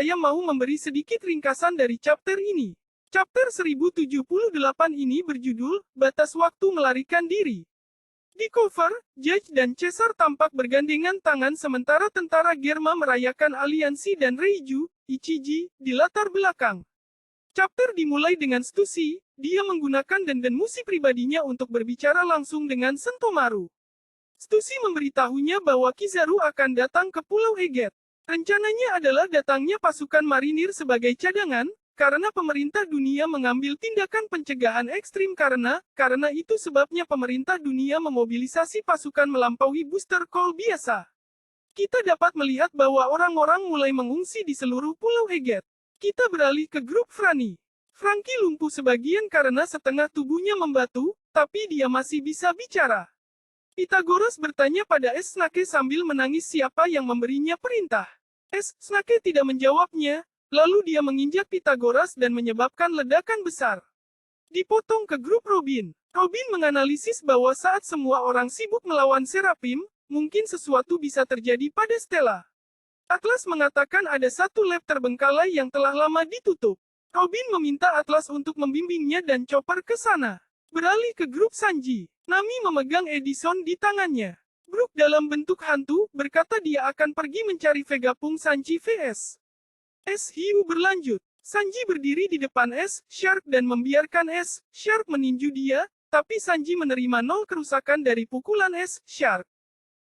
saya mau memberi sedikit ringkasan dari chapter ini. Chapter 1078 ini berjudul, Batas Waktu Melarikan Diri. Di cover, Judge dan Caesar tampak bergandengan tangan sementara tentara Germa merayakan aliansi dan Reiju, Ichiji, di latar belakang. Chapter dimulai dengan Stussy, dia menggunakan denden musik pribadinya untuk berbicara langsung dengan Sentomaru. Stussy memberitahunya bahwa Kizaru akan datang ke Pulau Eget. Rencananya adalah datangnya pasukan marinir sebagai cadangan, karena pemerintah dunia mengambil tindakan pencegahan ekstrim karena itu sebabnya pemerintah dunia memobilisasi pasukan melampaui booster call biasa. Kita dapat melihat bahwa orang-orang mulai mengungsi di seluruh Pulau Eget. Kita beralih ke grup Franny. Franky lumpuh sebagian karena setengah tubuhnya membatu, tapi dia masih bisa bicara. Pythagoras bertanya pada Es Snake sambil menangis siapa yang memberinya perintah. Es Snake tidak menjawabnya, lalu dia menginjak Pythagoras dan menyebabkan ledakan besar. Dipotong ke grup Robin. Robin menganalisis bahwa saat semua orang sibuk melawan Seraphim, mungkin sesuatu bisa terjadi pada Stella. Atlas mengatakan ada satu lab terbengkalai yang telah lama ditutup. Robin meminta Atlas untuk membimbingnya dan Chopper ke sana. Beralih ke grup Sanji. Nami memegang Edison di tangannya. Brook dalam bentuk hantu, berkata dia akan pergi mencari Vegapunk Sanji vs. S. Hiu berlanjut. Sanji berdiri di depan S. Shark dan membiarkan S. Shark meninju dia, tapi Sanji menerima 0 kerusakan dari pukulan S. Shark.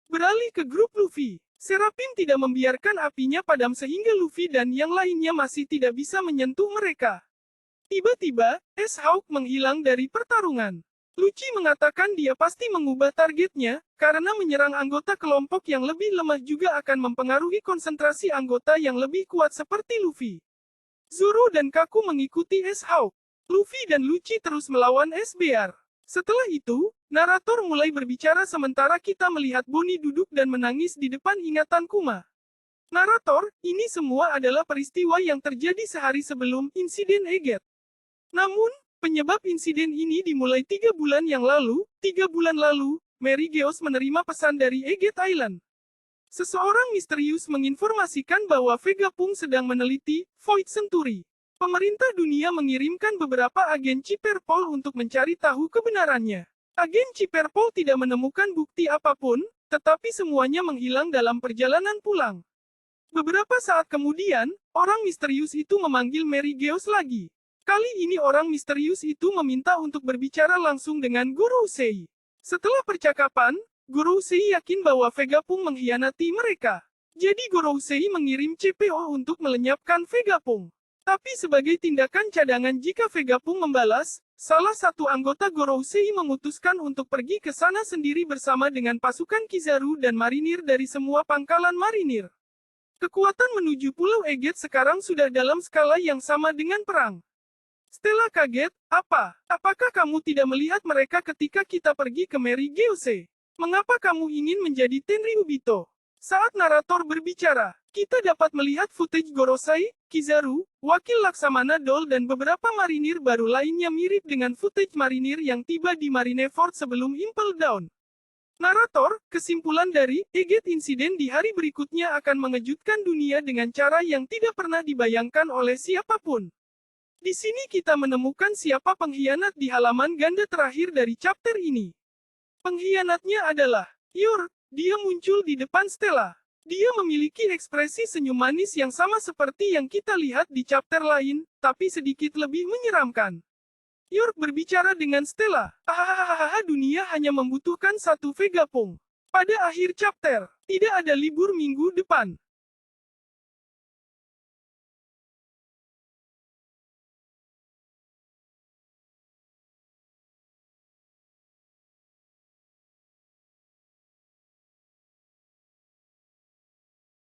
Beralih ke grup Luffy. Seraphim tidak membiarkan apinya padam sehingga Luffy dan yang lainnya masih tidak bisa menyentuh mereka. Tiba-tiba, S-Hawk menghilang dari pertarungan. Lucci mengatakan dia pasti mengubah targetnya, karena menyerang anggota kelompok yang lebih lemah juga akan mempengaruhi konsentrasi anggota yang lebih kuat seperti Luffy. Zoro dan Kaku mengikuti S-Hawk. Luffy dan Lucci terus melawan SBR. Setelah itu, narator mulai berbicara sementara kita melihat Bonnie duduk dan menangis di depan ingatan Kuma. Narator, ini semua adalah peristiwa yang terjadi sehari sebelum insiden Eget. Namun, penyebab insiden ini dimulai 3 bulan yang lalu. 3 bulan lalu, Mary Geoz menerima pesan dari Eget Island. Seseorang misterius menginformasikan bahwa Vegapunk sedang meneliti Void Century. Pemerintah dunia mengirimkan beberapa agen Ciperpol untuk mencari tahu kebenarannya. Agen Ciperpol tidak menemukan bukti apapun, tetapi semuanya menghilang dalam perjalanan pulang. Beberapa saat kemudian, orang misterius itu memanggil Mary Geoz lagi. Kali ini orang misterius itu meminta untuk berbicara langsung dengan Guru Sei. Setelah percakapan, Guru Sei yakin bahwa Vegapunk mengkhianati mereka. Jadi Guru Sei mengirim CPO untuk melenyapkan Vegapunk. Tapi sebagai tindakan cadangan jika Vegapunk membalas, salah satu anggota Guru Sei memutuskan untuk pergi ke sana sendiri bersama dengan pasukan Kizaru dan marinir dari semua pangkalan marinir. Kekuatan menuju Pulau Eget sekarang sudah dalam skala yang sama dengan perang. Stella kaget, apakah kamu tidak melihat mereka ketika kita pergi ke Mary Geoz? Mengapa kamu ingin menjadi Tenryubito? Saat narator berbicara, kita dapat melihat footage Gorosei, Kizaru, wakil Laksamana Dole dan beberapa marinir baru lainnya mirip dengan footage marinir yang tiba di Marineford sebelum Impel Down. Narator, kesimpulan dari Eget Incident di hari berikutnya akan mengejutkan dunia dengan cara yang tidak pernah dibayangkan oleh siapapun. Di sini kita menemukan siapa pengkhianat di halaman ganda terakhir dari chapter ini. Pengkhianatnya adalah Yor. Dia muncul di depan Stella. Dia memiliki ekspresi senyum manis yang sama seperti yang kita lihat di chapter lain, tapi sedikit lebih menyeramkan. York berbicara dengan Stella. Dunia hanya membutuhkan satu Vegapunk. Pada akhir chapter, tidak ada libur minggu depan.